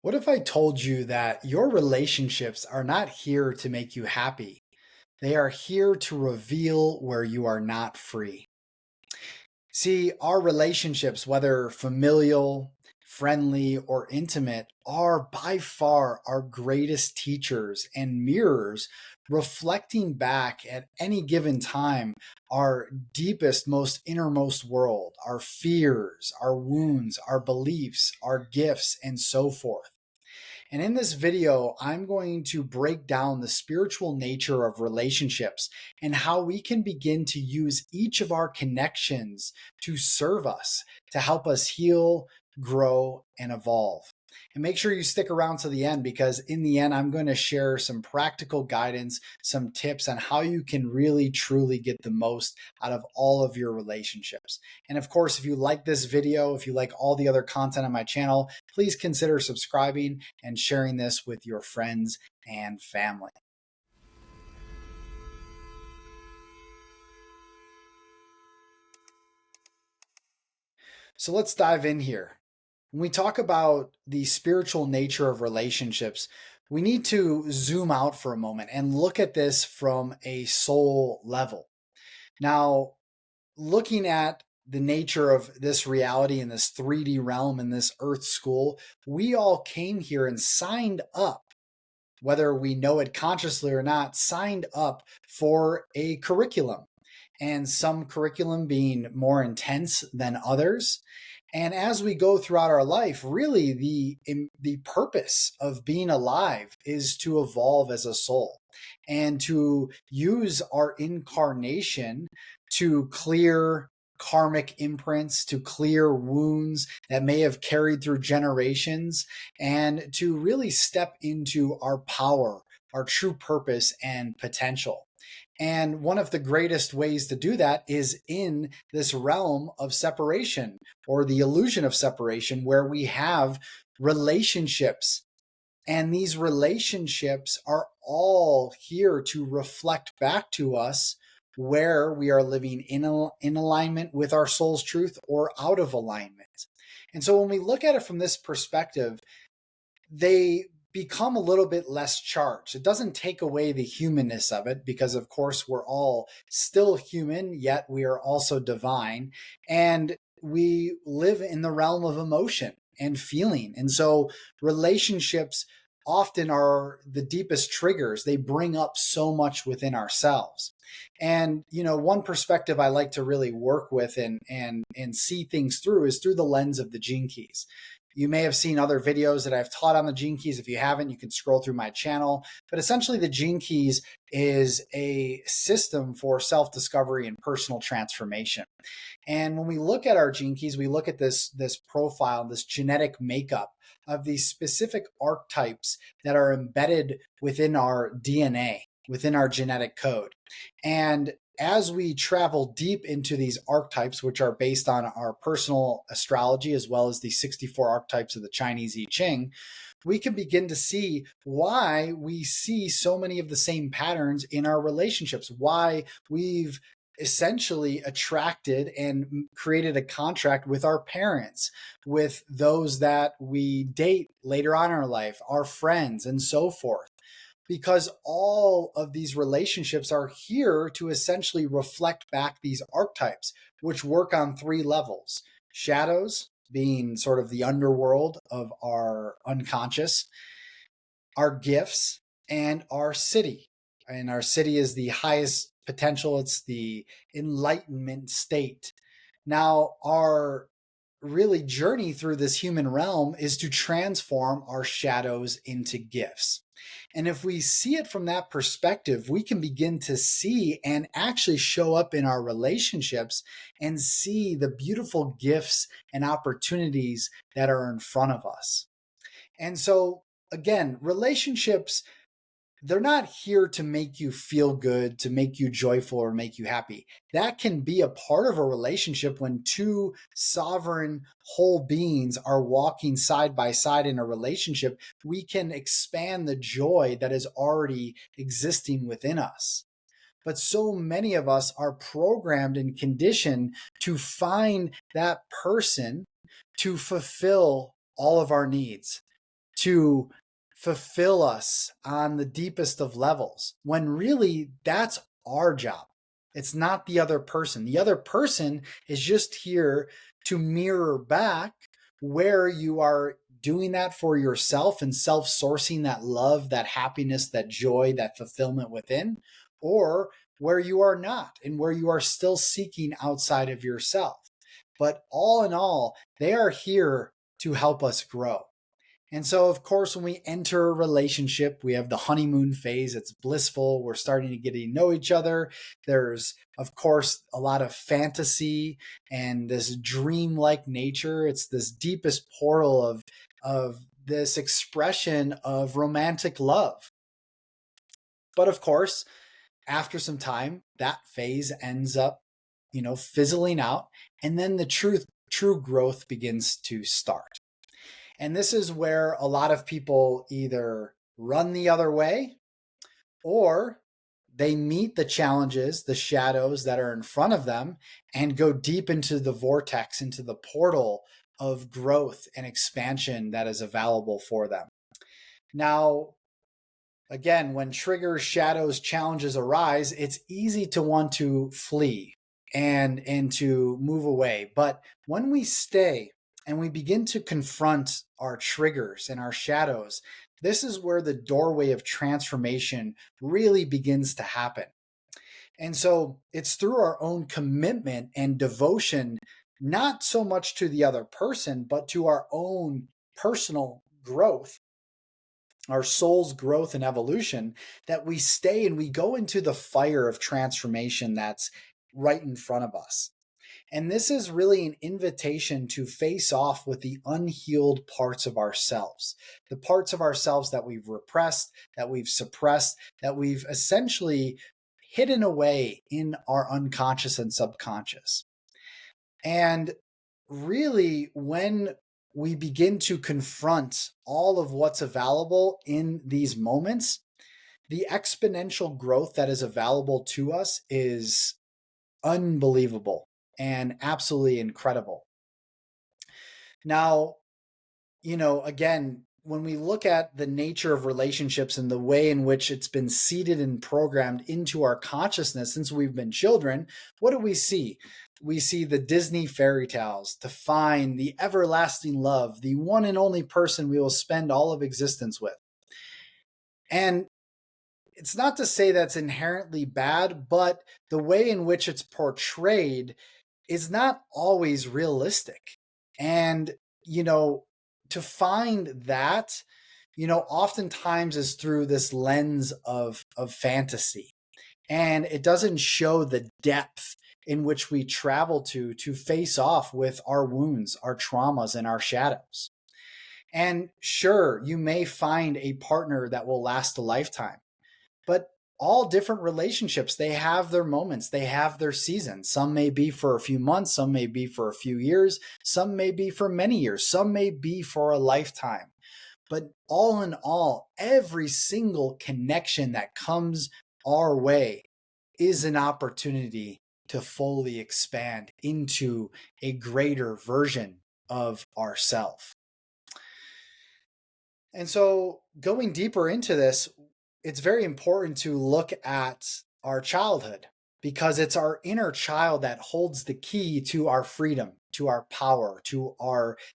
What if I told you that your relationships are not here to make you happy? They are here to reveal where you are not free. See, our relationships, whether familial, friendly, or intimate, are by far our greatest teachers and mirrors, reflecting back at any given time our deepest, most innermost world, our fears, our wounds, our beliefs, our gifts, and so forth. And in this video, I'm going to break down the spiritual nature of relationships and how we can begin to use each of our connections to serve us, to help us heal, grow, and evolve. And make sure you stick around to the end because in the end, I'm going to share some practical guidance, some tips on how you can really truly get the most out of all of your relationships. And of course, if you like this video, if you like all the other content on my channel, please consider subscribing and sharing this with your friends and family. So let's dive in here. When we talk about the spiritual nature of relationships, we need to zoom out for a moment and look at this from a soul level. Now, looking at the nature of this reality in this 3D realm in this earth school, we all came here and signed up, whether we know it consciously or not, signed up for a curriculum, and some curriculum being more intense than others. And as we go throughout our life, really the purpose of being alive is to evolve as a soul and to use our incarnation to clear karmic imprints, to clear wounds that may have carried through generations, and to really step into our power, our true purpose and potential. And one of the greatest ways to do that is in this realm of separation or the illusion of separation, where we have relationships. And these relationships are all here to reflect back to us where we are living in alignment with our soul's truth or out of alignment. And so when we look at it from this perspective, they become a little bit less charged. It doesn't take away the humanness of it because, of course, we're all still human, yet we are also divine. And we live in the realm of emotion and feeling. And so relationships often are the deepest triggers. They bring up so much within ourselves. And one perspective I like to really work with and see things through is through the lens of the gene keys. You may have seen other videos that I've taught on the gene keys. If you haven't, you can scroll through my channel. But essentially, the gene keys is a system for self-discovery and personal transformation. And when we look at our gene keys, we look at this profile, this genetic makeup of these specific archetypes that are embedded within our DNA, within our genetic code. And as we travel deep into these archetypes, which are based on our personal astrology as well as the 64 archetypes of the Chinese I Ching, we can begin to see why we see so many of the same patterns in our relationships, why we've essentially attracted and created a contract with our parents, with those that we date later on in our life, our friends, and so forth, because all of these relationships are here to essentially reflect back these archetypes, which work on three levels: shadows, being sort of the underworld of our unconscious, our gifts, and our city. And our city is the highest potential, it's the enlightenment state. Now, our really journey through this human realm is to transform our shadows into gifts. And if we see it from that perspective, we can begin to see and actually show up in our relationships and see the beautiful gifts and opportunities that are in front of us. And so, again, relationships, they're not here to make you feel good, to make you joyful, or make you happy. That can be a part of a relationship when two sovereign whole beings are walking side by side in a relationship. We can expand the joy that is already existing within us. But so many of us are programmed and conditioned to find that person to fulfill all of our needs, to fulfill us on the deepest of levels, when really that's our job. It's not the other person. The other person is just here to mirror back where you are doing that for yourself and self-sourcing that love, that happiness, that joy, that fulfillment within, or where you are not and where you are still seeking outside of yourself. But all in all, they are here to help us grow. And so, of course, when we enter a relationship, we have the honeymoon phase. It's blissful. We're starting to get to know each other. There's, of course, a lot of fantasy and this dreamlike nature. It's this deepest portal of this expression of romantic love. But of course, after some time, that phase ends up, fizzling out. And then the true growth begins to start. And this is where a lot of people either run the other way or they meet the challenges, the shadows that are in front of them, and go deep into the vortex, into the portal of growth and expansion that is available for them. Now, again, when triggers, shadows, challenges arise, it's easy to want to flee and to move away. But when we stay and we begin to confront our triggers and our shadows, this is where the doorway of transformation really begins to happen. And so it's through our own commitment and devotion, not so much to the other person, but to our own personal growth, our soul's growth and evolution, that we stay and we go into the fire of transformation that's right in front of us. And this is really an invitation to face off with the unhealed parts of ourselves, the parts of ourselves that we've repressed, that we've suppressed, that we've essentially hidden away in our unconscious and subconscious. And really, when we begin to confront all of what's available in these moments, the exponential growth that is available to us is unbelievable and absolutely incredible. Now, again, when we look at the nature of relationships and the way in which it's been seeded and programmed into our consciousness since we've been children, what do we see? We see the Disney fairy tales to find the everlasting love, the one and only person we will spend all of existence with. And it's not to say that's inherently bad, but the way in which it's portrayed is not always realistic. And, to find that, oftentimes is through this lens of fantasy. And it doesn't show the depth in which we travel to face off with our wounds, our traumas, and our shadows. And sure, you may find a partner that will last a lifetime, but all different relationships, they have their moments, they have their seasons. Some may be for a few months, some may be for a few years, some may be for many years, some may be for a lifetime. But all in all, every single connection that comes our way is an opportunity to fully expand into a greater version of ourself. And so going deeper into this, it's very important to look at our childhood, because it's our inner child that holds the key to our freedom, to our power, to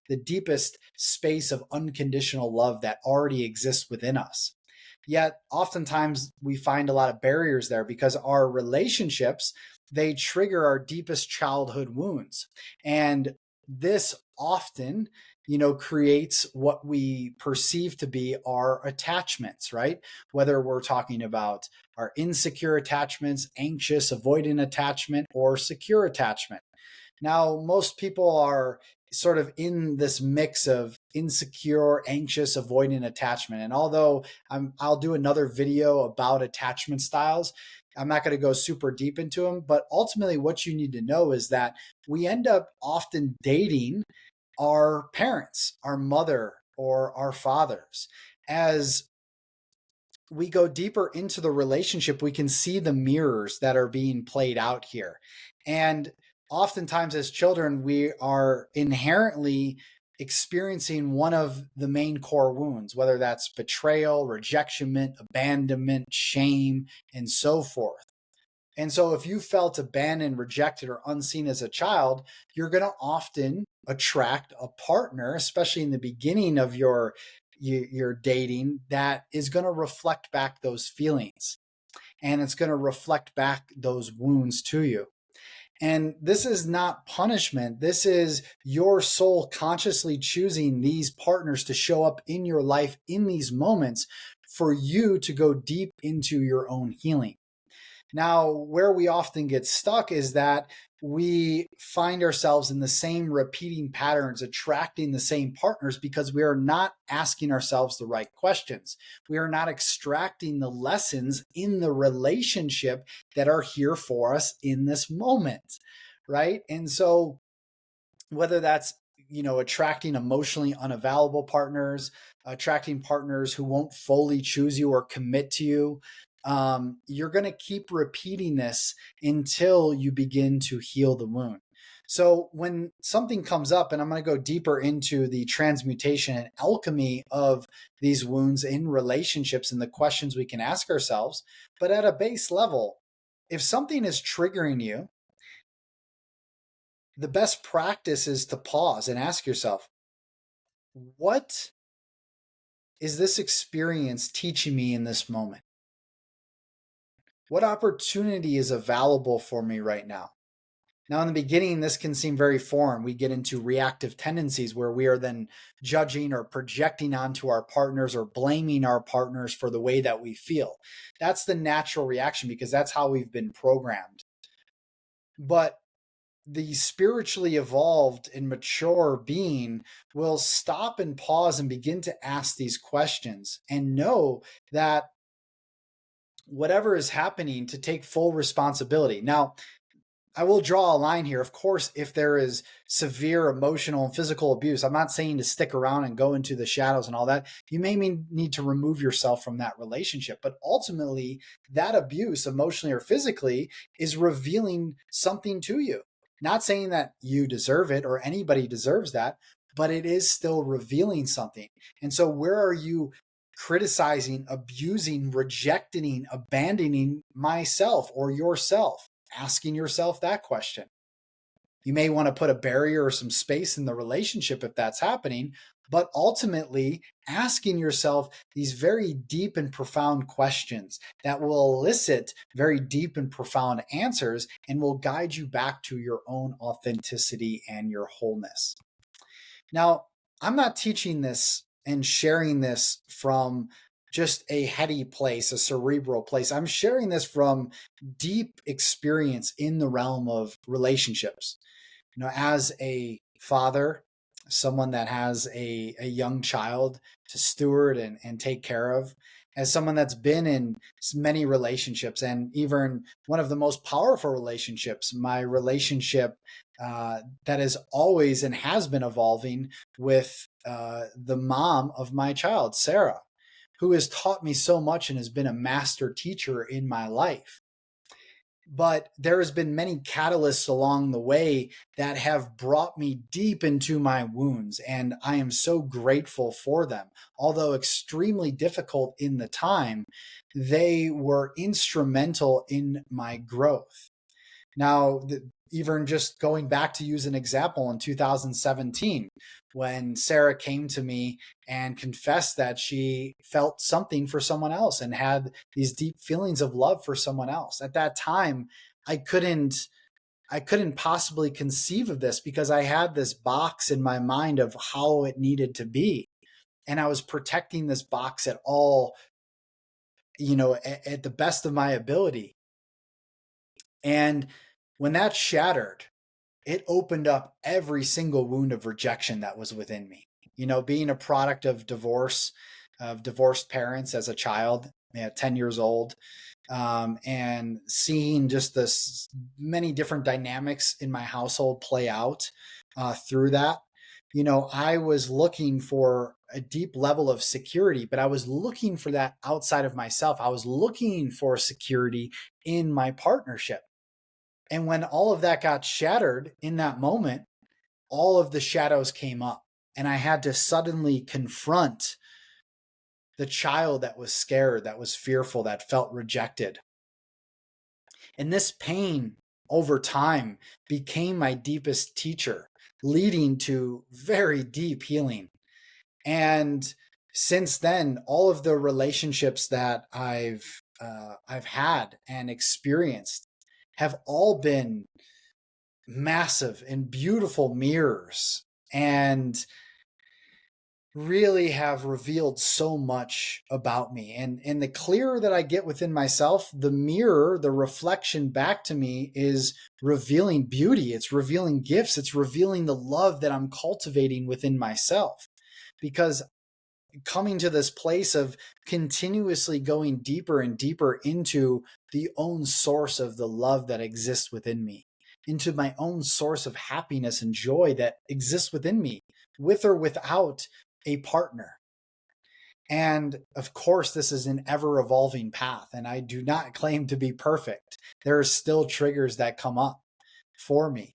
the deepest space of unconditional love that already exists within us. Yet oftentimes we find a lot of barriers there because our relationships, they trigger our deepest childhood wounds. And this often, creates what we perceive to be our attachments, right? Whether we're talking about our insecure attachments, anxious, avoidant attachment, or secure attachment. Now, most people are sort of in this mix of insecure, anxious, avoidant attachment. And although I'll do another video about attachment styles, I'm not going to go super deep into them. But ultimately, what you need to know is that we end up often dating our parents, our mother, or our fathers. As we go deeper into the relationship, we can see the mirrors that are being played out here. And oftentimes as children, we are inherently experiencing one of the main core wounds, whether that's betrayal, rejection, abandonment, shame, and so forth. And so if you felt abandoned, rejected, or unseen as a child, you're going to often attract a partner, especially in the beginning of your dating, that is going to reflect back those feelings, and it's going to reflect back those wounds to you. And this is not punishment. This is your soul consciously choosing these partners to show up in your life in these moments for you to go deep into your own healing. Now, where we often get stuck is that we find ourselves in the same repeating patterns, attracting the same partners, because we are not asking ourselves the right questions. We are not extracting the lessons in the relationship that are here for us in this moment, right? And so, whether that's attracting emotionally unavailable partners, attracting partners who won't fully choose you or commit to you, you're going to keep repeating this until you begin to heal the wound. So when something comes up, and I'm going to go deeper into the transmutation and alchemy of these wounds in relationships and the questions we can ask ourselves, but at a base level, if something is triggering you, the best practice is to pause and ask yourself, what is this experience teaching me in this moment? What opportunity is available for me right now? Now, in the beginning, this can seem very foreign. We get into reactive tendencies where we are then judging or projecting onto our partners or blaming our partners for the way that we feel. That's the natural reaction because that's how we've been programmed. But the spiritually evolved and mature being will stop and pause and begin to ask these questions and know that whatever is happening, to take full responsibility. Now, I will draw a line here. Of course, if there is severe emotional and physical abuse, I'm not saying to stick around and go into the shadows and all that. You may need to remove yourself from that relationship. But ultimately, that abuse, emotionally or physically, is revealing something to you. Not saying that you deserve it or anybody deserves that, but it is still revealing something. And so, where are you criticizing, abusing, rejecting, abandoning myself or yourself? Asking yourself that question. You may want to put a barrier or some space in the relationship if that's happening, but ultimately asking yourself these very deep and profound questions that will elicit very deep and profound answers and will guide you back to your own authenticity and your wholeness. Now, I'm not teaching this and sharing this from just a heady place, a cerebral place. I'm sharing this from deep experience in the realm of relationships. As a father, someone that has a young child to steward and take care of, as someone that's been in many relationships, and even one of the most powerful relationships, my relationship that is always and has been evolving with the mom of my child, Sarah, who has taught me so much and has been a master teacher in my life. But there has been many catalysts along the way that have brought me deep into my wounds, and I am so grateful for them. Although extremely difficult in the time, they were instrumental in my growth. Now, even just going back to use an example, in 2017, when Sarah came to me and confessed that she felt something for someone else and had these deep feelings of love for someone else. At that time, I couldn't possibly conceive of this because I had this box in my mind of how it needed to be. And I was protecting this box at all, at the best of my ability. And when that shattered, it opened up every single wound of rejection that was within me. Being a product of divorce, of divorced parents as a child, 10 years old, and seeing just this many different dynamics in my household play out through that. I was looking for a deep level of security, but I was looking for that outside of myself. I was looking for security in my partnership. And when all of that got shattered in that moment, all of the shadows came up. And I had to suddenly confront the child that was scared, that was fearful, that felt rejected. And this pain over time became my deepest teacher, leading to very deep healing. And since then, all of the relationships that I've had and experienced have all been massive and beautiful mirrors, and really have revealed so much about me. And the clearer that I get within myself, the mirror, the reflection back to me is revealing beauty. It's revealing gifts. It's revealing the love that I'm cultivating within myself. Because coming to this place of continuously going deeper and deeper into the own source of the love that exists within me, into my own source of happiness and joy that exists within me, with or without a partner. And of course, this is an ever evolving path, and I do not claim to be perfect. There are still triggers that come up for me.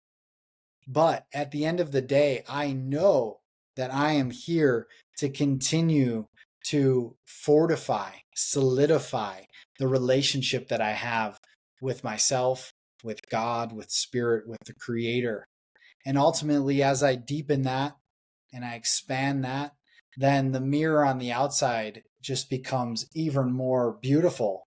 But at the end of the day, I know that I am here to continue to fortify, solidify the relationship that I have with myself, with God, with spirit, with the creator. And ultimately, as I deepen that and I expand that, then the mirror on the outside just becomes even more beautiful.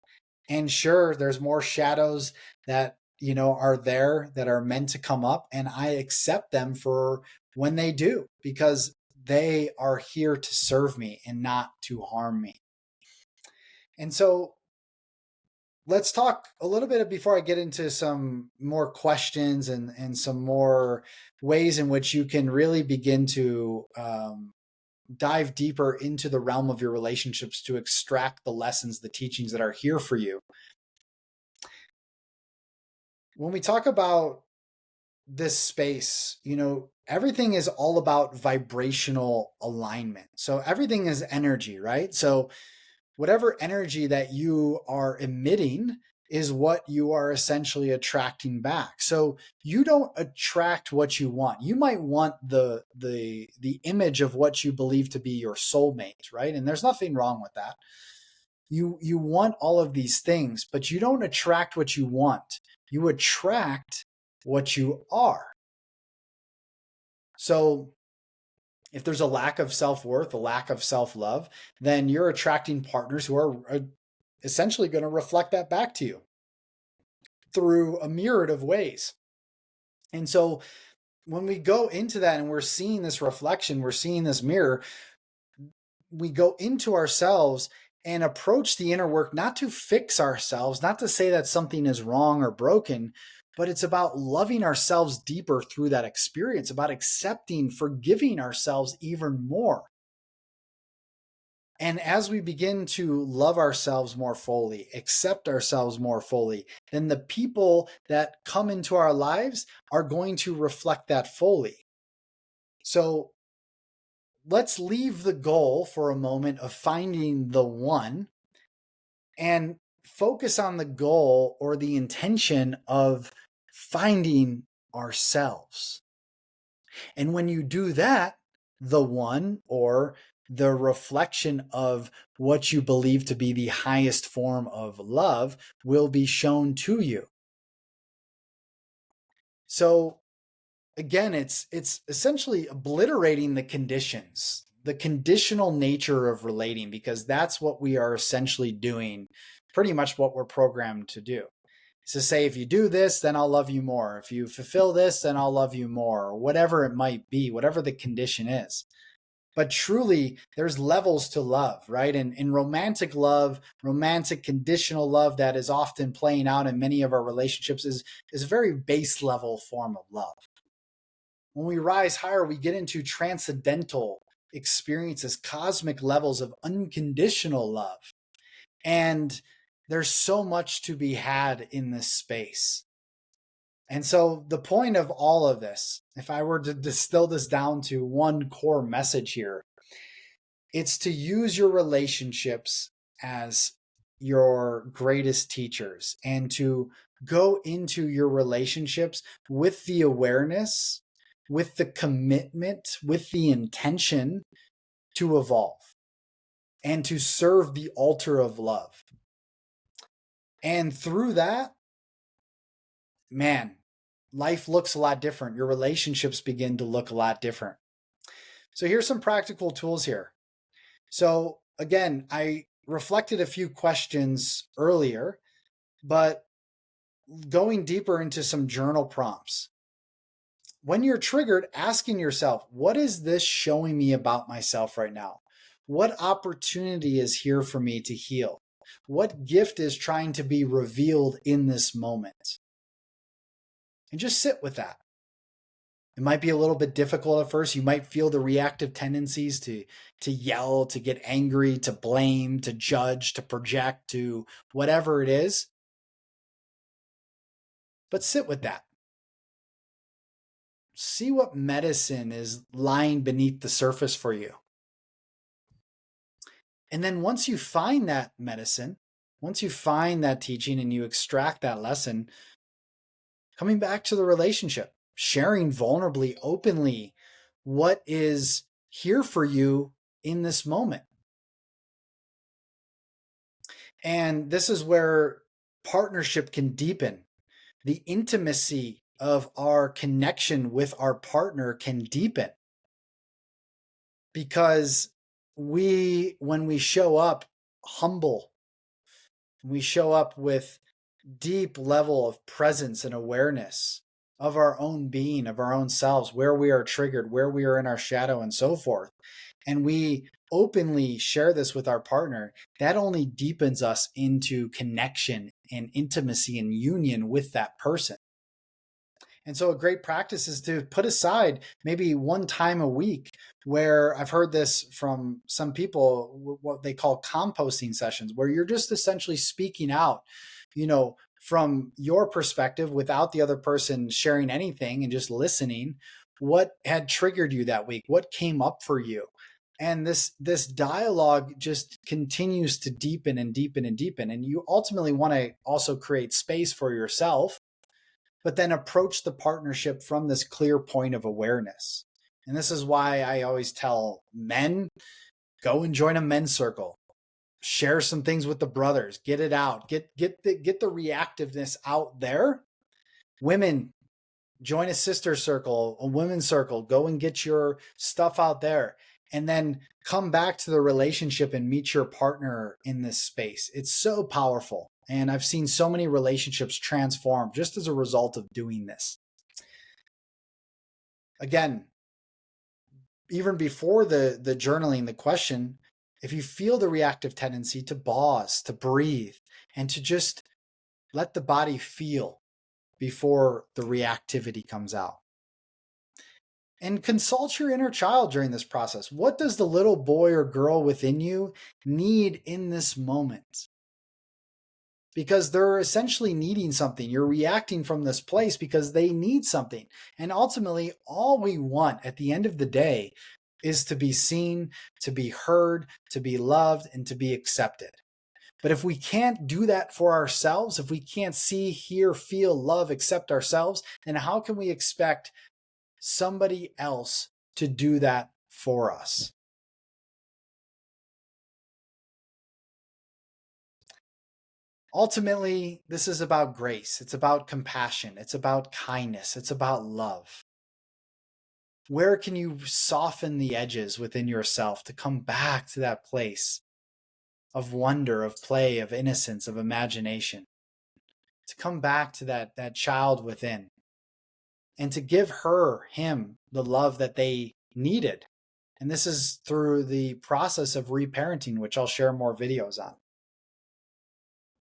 And sure, there's more shadows that, are there that are meant to come up, and I accept them for when they do, because they are here to serve me and not to harm me. And so let's talk a little bit before I get into some more questions and some more ways in which you can really begin to dive deeper into the realm of your relationships to extract the lessons, the teachings that are here for you. When we talk about this space, everything is all about vibrational alignment. So everything is energy, right? So whatever energy that you are emitting is what you are essentially attracting back. So you don't attract what you want. You might want the image of what you believe to be your soulmate, right? And there's nothing wrong with that. You want all of these things, but you don't attract what you want. You attract what you are. So if there's a lack of self-worth, a lack of self-love, then you're attracting partners who are essentially going to reflect that back to you through a myriad of ways. And so when we go into that and we're seeing this reflection, we're seeing this mirror, we go into ourselves and approach the inner work, not to fix ourselves, not to say that something is wrong or broken, but it's about loving ourselves deeper through that experience, about accepting, forgiving ourselves even more. And as we begin to love ourselves more fully, accept ourselves more fully, then the people that come into our lives are going to reflect that fully. So let's leave the goal for a moment of finding the one and focus on the goal or the intention of finding ourselves. And when you do that, the one or the reflection of what you believe to be the highest form of love will be shown to you. So again, it's essentially obliterating the conditions, the conditional nature of relating, because that's what we are essentially doing, pretty much what we're programmed to do. It's to say, if you do this, then I'll love you more. If you fulfill this, then I'll love you more, or whatever it might be, whatever the condition is. But truly, there's levels to love, right? And in romantic love, romantic conditional love that is often playing out in many of our relationships is a very base level form of love. When we rise higher, we get into transcendental experiences, cosmic levels of unconditional love. And there's so much to be had in this space. And so the point of all of this, if I were to distill this down to one core message here, it's to use your relationships as your greatest teachers and to go into your relationships with the awareness with the commitment, with the intention to evolve and to serve the altar of love. And through that, man, life looks a lot different. Your relationships begin to look a lot different. So here's some practical tools here. So again, I reflected a few questions earlier, but going deeper into some journal prompts. When you're triggered, asking yourself, what is this showing me about myself right now? What opportunity is here for me to heal? What gift is trying to be revealed in this moment? And just sit with that. It might be a little bit difficult at first. You might feel the reactive tendencies to yell, to get angry, to blame, to judge, to project, to whatever it is. But sit with that. See what medicine is lying beneath the surface for you. And then once you find that medicine, once you find that teaching and you extract that lesson, coming back to the relationship, sharing vulnerably, openly what is here for you in this moment. And this is where partnership can deepen. The intimacy of our connection with our partner can deepen. Because when we show up humble, we show up with deep level of presence and awareness of our own being, of our own selves, where we are triggered, where we are in our shadow, and so forth. And we openly share this with our partner, that only deepens us into connection and intimacy and union with that person. And so a great practice is to put aside maybe one time a week, where I've heard this from some people, what they call composting sessions, where you're just essentially speaking out, from your perspective without the other person sharing anything and just listening. What had triggered you that week? What came up for you? And this dialogue just continues to deepen and deepen and deepen. And you ultimately want to also create space for yourself, but then approach the partnership from this clear point of awareness. And this is why I always tell men, go and join a men's circle. Share some things with the brothers. Get it out. Get the reactiveness out there. Women, join a sister circle, a women's circle. Go and get your stuff out there. And then come back to the relationship and meet your partner in this space. It's so powerful. And I've seen so many relationships transform just as a result of doing this. Again, even before the journaling, the question, if you feel the reactive tendency, to pause, to breathe, and to just let the body feel before the reactivity comes out. And consult your inner child during this process. What does the little boy or girl within you need in this moment? Because they're essentially needing something. You're reacting from this place because they need something. And ultimately, all we want at the end of the day is to be seen, to be heard, to be loved, and to be accepted. But if we can't do that for ourselves, if we can't see, hear, feel, love, accept ourselves, then how can we expect somebody else to do that for us? Ultimately, this is about grace. It's about compassion. It's about kindness. It's about love. Where can you soften the edges within yourself to come back to that place of wonder, of play, of innocence, of imagination? To come back to that child within and to give her, him, the love that they needed. And this is through the process of reparenting, which I'll share more videos on.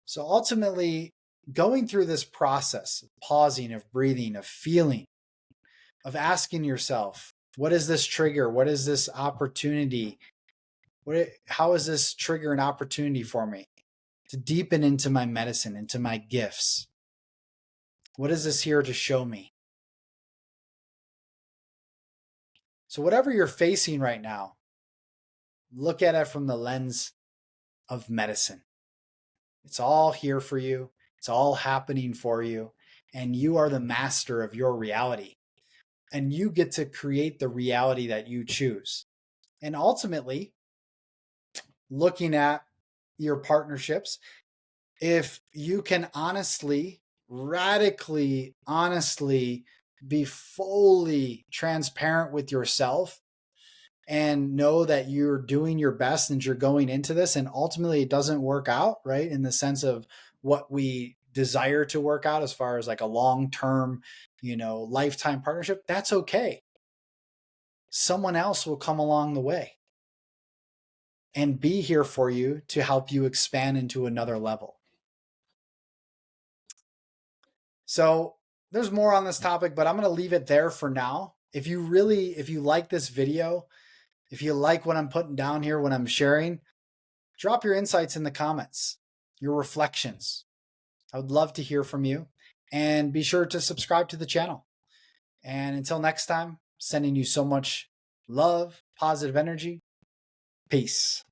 So ultimately, going through this process of pausing, of breathing, of feeling, of asking yourself, what is this trigger? What is this opportunity? How is this trigger an opportunity for me to deepen into my medicine, into my gifts? What is this here to show me? So whatever you're facing right now, look at it from the lens of medicine. It's all here for you. It's all happening for you. And you are the master of your reality. and you get to create the reality that you choose. And ultimately, looking at your partnerships, if you can honestly, radically, honestly be fully transparent with yourself and know that you're doing your best and you're going into this, and ultimately it doesn't work out, right? In the sense of what we desire to work out as far as like a long-term, lifetime partnership, that's okay. Someone else will come along the way and be here for you to help you expand into another level. So there's more on this topic, but I'm going to leave it there for now. If you like this video, if you like what I'm putting down here, what I'm sharing, drop your insights in the comments, your reflections. I would love to hear from you, and be sure to subscribe to the channel. And until next time, sending you so much love, positive energy. Peace.